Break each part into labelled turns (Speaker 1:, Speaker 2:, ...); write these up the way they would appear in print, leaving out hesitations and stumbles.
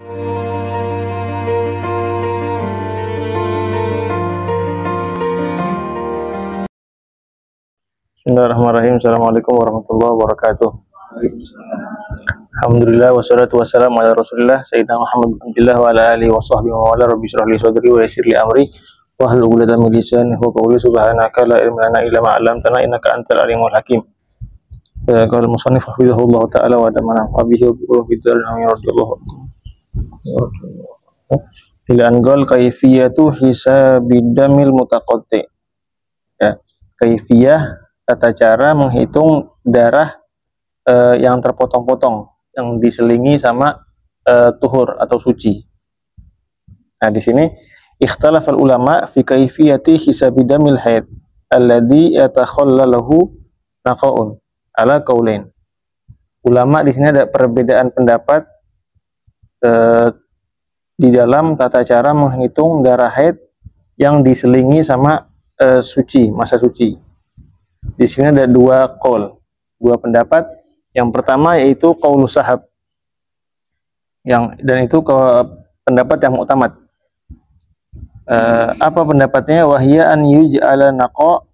Speaker 1: Bismillahirrahmanirrahim. Assalamualaikum warahmatullahi wabarakatuh. Alhamdulillah wassalatu wassalamu ala Rasulillah Sayyidina Muhammad bin Abdillah wa ala alihi wa sahbihi wa ala rabbi syrah li sadri wa yassir li amri wa hlul 'uqdatam min lisani yafqahu qawli. Subhanaka la ilma lana illa ma 'allamtana innaka antal alimul hakim. Qala al-musannif hafizahullah ta'ala wa damana bihi wa bi fidzal amin radhiyallahu anhu. Ila anqal kaifiyatu hisabidamil mutaqatti. Ya, kaifiyah tata cara menghitung darah yang terpotong-potong, yang diselingi sama tuhur atau suci. Nah, di sini ikhtalafal ulama fi kaifiyati hisabidamil haid alladhi yatakhallalahu naqaun ala qaulain. Ulama di sini ada perbedaan pendapat di dalam tata cara menghitung darah haid yang diselingi sama suci, masa suci. Di sini ada dua pendapat. Yang pertama yaitu qaulus sahab, dan itu pendapat yang muktamad. Apa pendapatnya? Wahya an yuj'ala naqa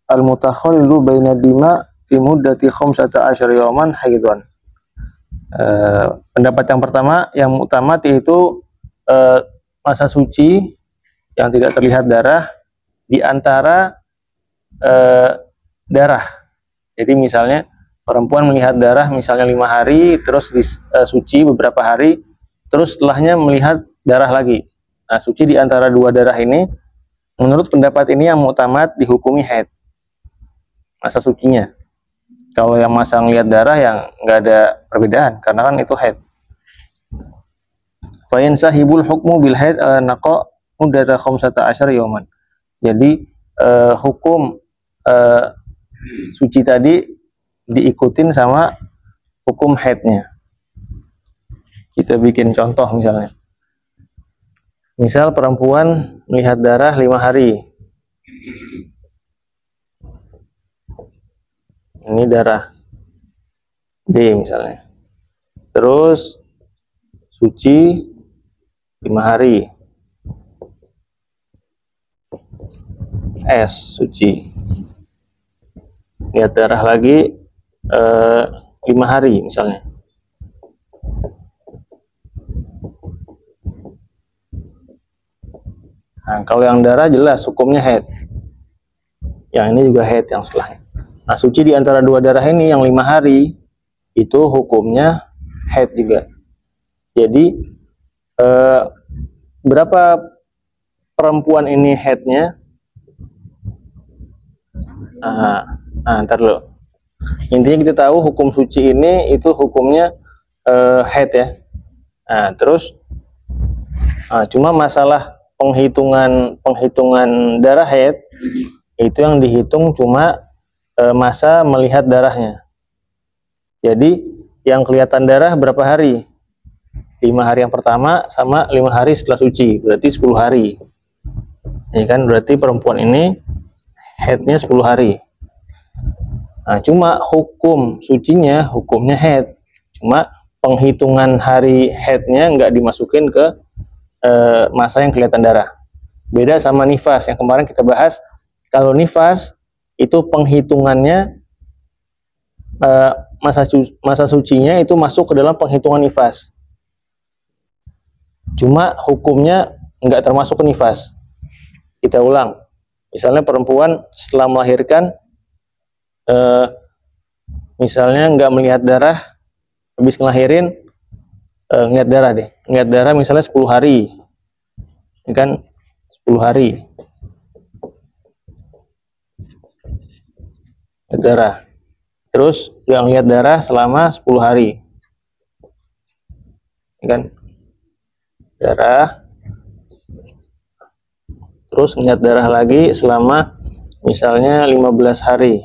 Speaker 1: al-mutakhallilu baina dima fi muddati 15 yawman haidwan. Pendapat yang pertama yang muktamad yaitu masa suci yang tidak terlihat darah di antara darah. Jadi misalnya perempuan melihat darah misalnya 5 hari, terus suci beberapa hari, terus setelahnya melihat darah lagi. Nah, suci di antara dua darah ini, menurut pendapat ini yang muktamad dihukumi haid, masa sucinya. Kalau yang masa ngelihat darah yang nggak ada perbedaan, karena kan itu haid. Fa in sahibul hukmu bil haid naqa muddata 15 yawman. Jadi hukum suci tadi diikutin sama hukum haidnya. Kita bikin contoh misalnya. Misal perempuan melihat darah 5 hari. Ini darah D misalnya. Terus suci 5 hari. S suci. Lihat darah lagi 5 hari misalnya. Nah, kalau yang darah jelas hukumnya haid. Yang ini juga haid yang setelahnya. Nah, suci di antara dua darah ini yang 5 hari itu hukumnya haid juga. Jadi berapa perempuan ini haidnya? Ntar dulu. Intinya kita tahu hukum suci ini itu hukumnya haid ya. Nah, terus cuma masalah penghitungan darah haid itu yang dihitung cuma masa melihat darahnya. Jadi yang kelihatan darah berapa hari? 5 hari yang pertama sama 5 hari setelah suci, berarti 10 hari. Ya kan, berarti perempuan ini haidnya 10 hari. Nah, cuma hukum sucinya hukumnya haid. Cuma penghitungan hari haidnya nggak dimasukin ke masa yang kelihatan darah. Beda sama nifas yang kemarin kita bahas. Kalau nifas itu penghitungannya masa sucinya itu masuk ke dalam penghitungan nifas. Cuma hukumnya nggak termasuk ke nifas. Kita ulang. Misalnya perempuan setelah melahirkan misalnya nggak melihat darah, habis ngelahirin ngeliat darah deh, ngeliat darah misalnya 10 hari, ini kan 10 hari ngeliat darah, terus nggak ngeliat darah selama 10 hari, ini kan darah, terus ngeliat darah lagi selama misalnya 15 hari.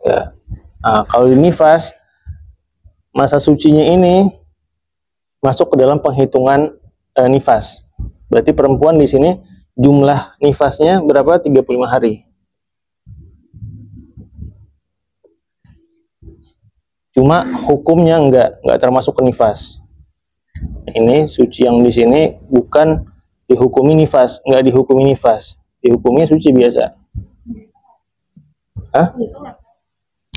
Speaker 1: Ya. Nah, kalau di nifas masa sucinya ini masuk ke dalam penghitungan nifas. Berarti perempuan di sini jumlah nifasnya berapa? 35 hari. cuma hukumnya nggak termasuk ke nifas. Ini suci yang di sini bukan dihukumi nifas, nggak dihukumi nifas, dihukumi suci biasa. Hah?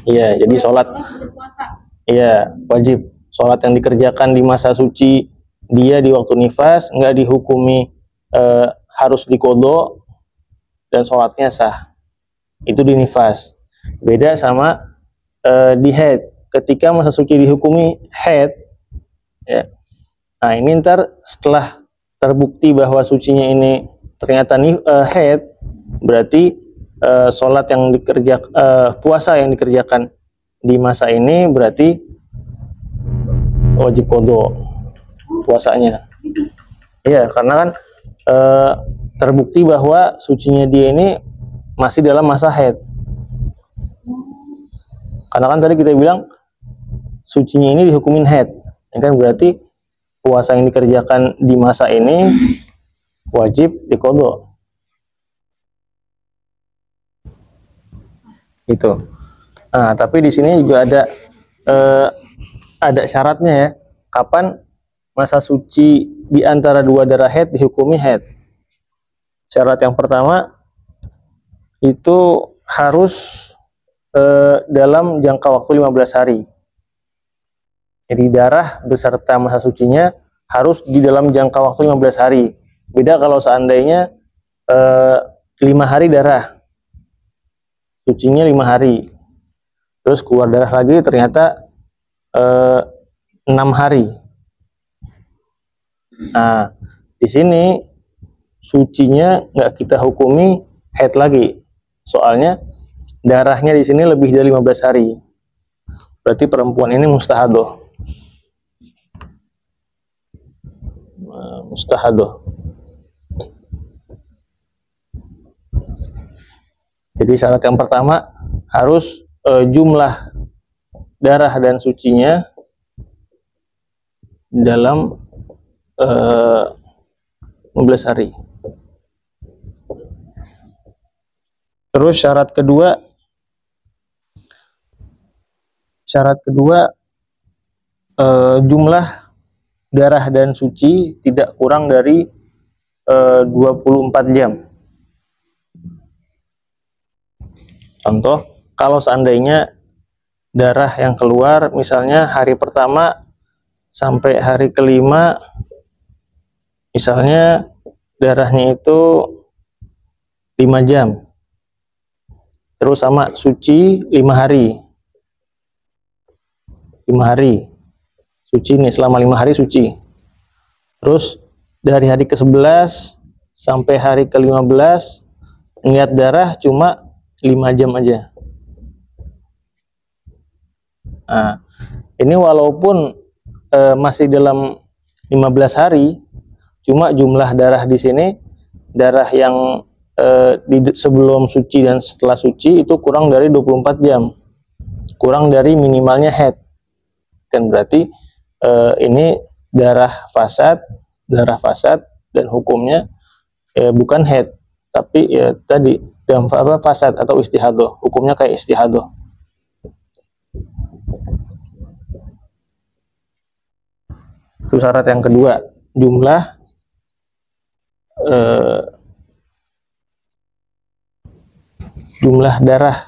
Speaker 1: Iya, jadi sholat. Iya, wajib. Sholat yang dikerjakan di masa suci dia di waktu nifas nggak dihukumi harus diqodho dan sholatnya sah. Itu di nifas. Beda sama di haid. Ketika masa suci dihukumi haid, ya. Nah ini ntar setelah terbukti bahwa sucinya ini ternyata haid, berarti sholat yang dikerjakan, puasa yang dikerjakan di masa ini berarti wajib qodho puasanya. Iya, karena kan terbukti bahwa sucinya dia ini masih dalam masa haid. Karena kan tadi kita bilang sucinya ini dihukumin haid, ya kan, berarti puasa yang dikerjakan di masa ini wajib diqodho. Itu. Nah, tapi di sini juga ada syaratnya ya. Kapan masa suci di antara dua darah haid dihukumi haid? Syarat yang pertama itu harus dalam jangka waktu 15 hari. Jadi darah beserta masa sucinya harus di dalam jangka waktu 15 hari. Beda kalau seandainya 5 hari darah, sucinya 5 hari, terus keluar darah lagi ternyata 6 hari. Nah, di sini sucinya nggak kita hukumi haid lagi, soalnya darahnya di sini lebih dari 15 hari. Berarti perempuan ini mustahadoh. Jadi syarat yang pertama harus jumlah darah dan sucinya dalam 15 hari. Terus syarat kedua jumlah darah dan suci tidak kurang dari 24 jam. Contoh, kalau seandainya darah yang keluar misalnya hari pertama sampai hari kelima, misalnya darahnya itu 5 jam, terus sama suci 5 hari, suci nih, selama 5 hari suci. Terus dari hari ke-11 sampai hari ke-15 ngeliat darah cuma 5 jam aja. Nah, ini walaupun masih dalam 15 hari, cuma jumlah darah di sini, darah yang sebelum suci dan setelah suci itu kurang dari 24 jam. Kurang dari minimalnya haid. Kan berarti ini darah fasad dan hukumnya bukan haid, tapi ya tadi dalam fasad atau istihadoh, hukumnya kayak istihadoh. Itu syarat yang kedua, jumlah darah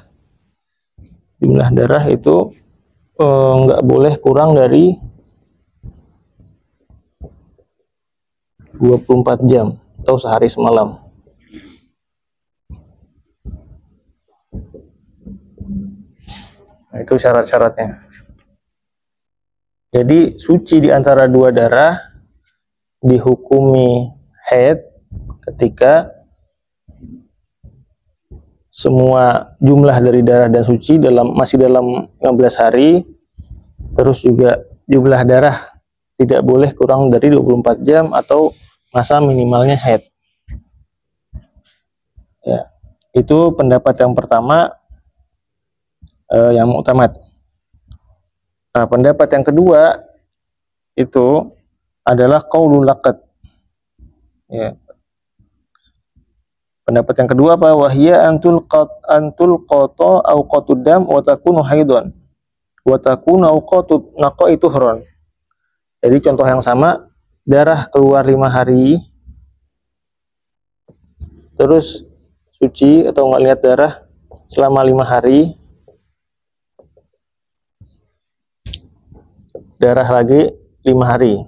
Speaker 1: itu nggak boleh kurang dari 24 jam atau sehari semalam. Nah, itu syarat-syaratnya. Jadi suci di antara dua darah dihukumi haid ketika semua jumlah dari darah dan suci masih dalam 15 hari, terus juga jumlah darah tidak boleh kurang dari 24 jam atau masa minimalnya haid. Ya, itu pendapat yang pertama yang mu'tamad. Nah, pendapat yang kedua itu adalah qaulul laqad. Ya. Pendapat yang kedua apa? Wahya antul qata au qatudam wa takunu haidon. wa takunu awqatu naqai tuhron. Jadi contoh yang sama, darah keluar 5 hari, terus suci atau nggak lihat darah selama 5 hari, darah lagi 5 hari.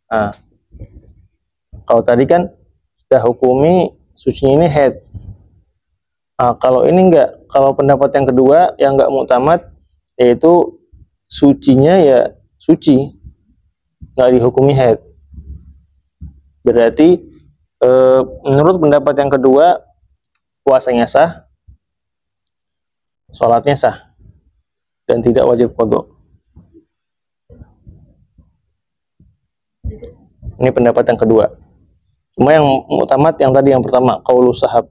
Speaker 1: Nah, kalau tadi kan kita hukumi sucinya ini haid. Nah, kalau ini enggak, kalau pendapat yang kedua yang enggak muktamad, yaitu sucinya ya suci, enggak dihukumi haid. Berarti menurut pendapat yang kedua, puasanya sah, sholatnya sah, dan tidak wajib qadha. Ini pendapat yang kedua. Cuma yang muktamad yang tadi yang pertama, qaulus sahab,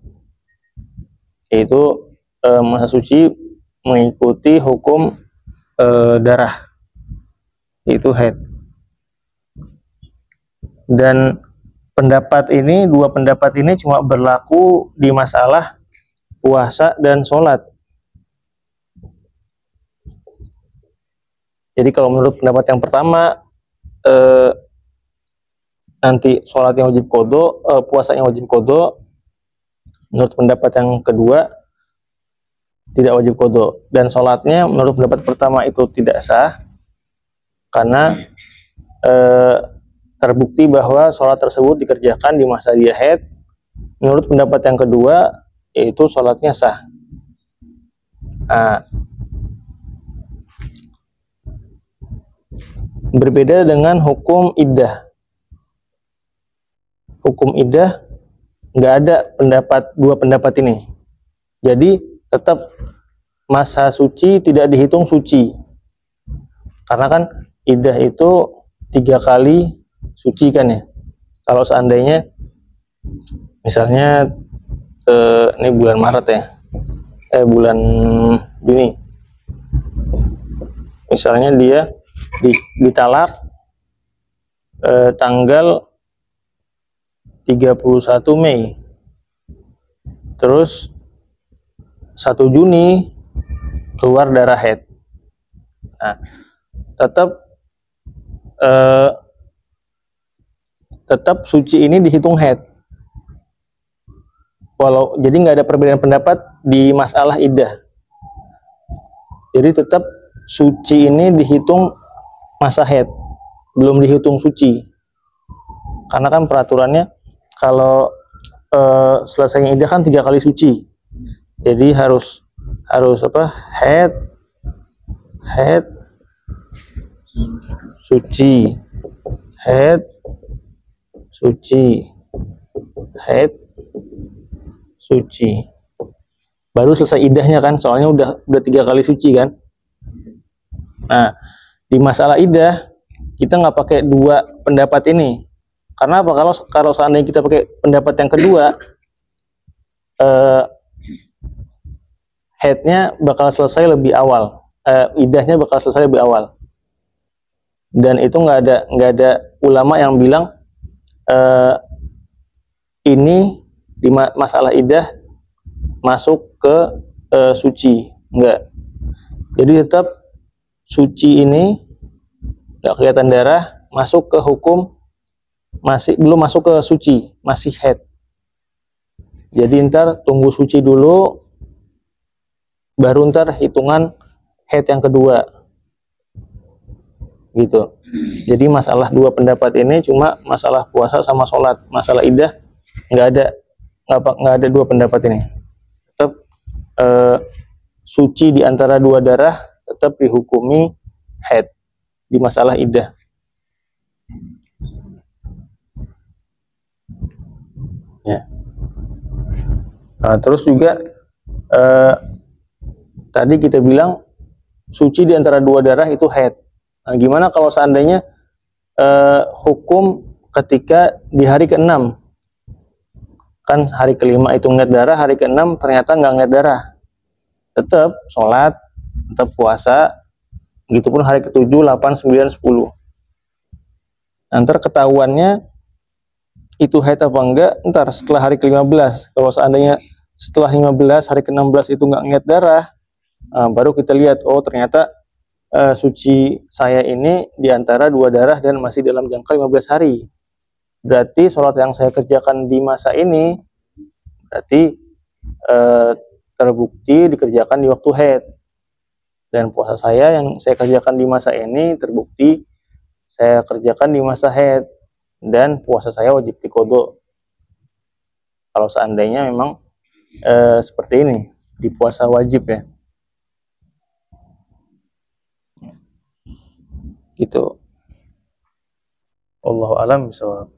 Speaker 1: yaitu masa suci mengikuti hukum darah, itu haid. Dan pendapat ini, dua pendapat ini cuma berlaku di masalah puasa dan sholat. Jadi kalau menurut pendapat yang pertama, nanti sholatnya wajib qadha, puasanya wajib qadha. Menurut pendapat yang kedua tidak wajib qadha, dan sholatnya menurut pendapat pertama itu tidak sah karena terbukti bahwa sholat tersebut dikerjakan di masa dia haid. Menurut pendapat yang kedua yaitu sholatnya sah. Nah, berbeda dengan hukum iddah. Hukum iddah nggak ada dua pendapat ini. Jadi tetap masa suci tidak dihitung suci, karena kan iddah itu 3 kali suci kan ya. Kalau seandainya misalnya ini bulan Maret ya, bulan Juni, misalnya dia ditalak tanggal 31 Mei, terus 1 Juni keluar darah haid. Nah, tetap suci ini dihitung haid. Jadi nggak ada perbedaan pendapat di masalah iddah. Jadi tetap suci ini dihitung masa haid, belum dihitung suci. Karena kan peraturannya kalau selesainya iddah kan 3 kali suci. Jadi harus haid, suci, haid, suci, haid, suci. Baru selesai iddahnya kan, soalnya udah 3 kali suci kan. Nah, di masalah iddah kita nggak pakai dua pendapat ini. Karena apa? Kalau seandainya kita pakai pendapat yang kedua, haidnya bakal selesai lebih awal, iddahnya bakal selesai lebih awal. Dan itu nggak ada ulama yang bilang ini di masalah iddah masuk ke suci, enggak. Jadi tetap suci ini nggak kelihatan darah, masuk ke hukum, belum masuk ke suci, masih haid. Jadi ntar tunggu suci dulu, baru ntar hitungan haid yang kedua, gitu. Jadi masalah dua pendapat ini cuma masalah puasa sama sholat. Masalah iddah nggak ada dua pendapat ini. Tetap suci di antara dua darah tetap dihukumi haid di masalah iddah. Ya. Nah, terus juga tadi kita bilang suci di antara dua darah itu haid. Nah, gimana kalau seandainya hukum ketika di hari ke-6, kan hari ke-5 itu ngeliat darah, hari ke-6 ternyata nggak ngeliat darah, tetap sholat, tetap puasa, begitupun hari ke-7, 8, 9, 10. Ntar ketahuannya itu haid apa enggak ntar setelah hari ke-15. Kalau seandainya setelah 15 hari ke-16 itu nggak ngeliat darah, baru kita lihat, oh ternyata suci saya ini diantara 2 darah dan masih dalam jangka 15 hari. Berarti sholat yang saya kerjakan di masa ini berarti terbukti dikerjakan di waktu haid. Dan puasa saya yang saya kerjakan di masa ini terbukti saya kerjakan di masa haid. Dan puasa saya wajib diqodho. Kalau seandainya memang seperti ini, di puasa wajib ya. Gitu. Wallahu a'lam bishawab.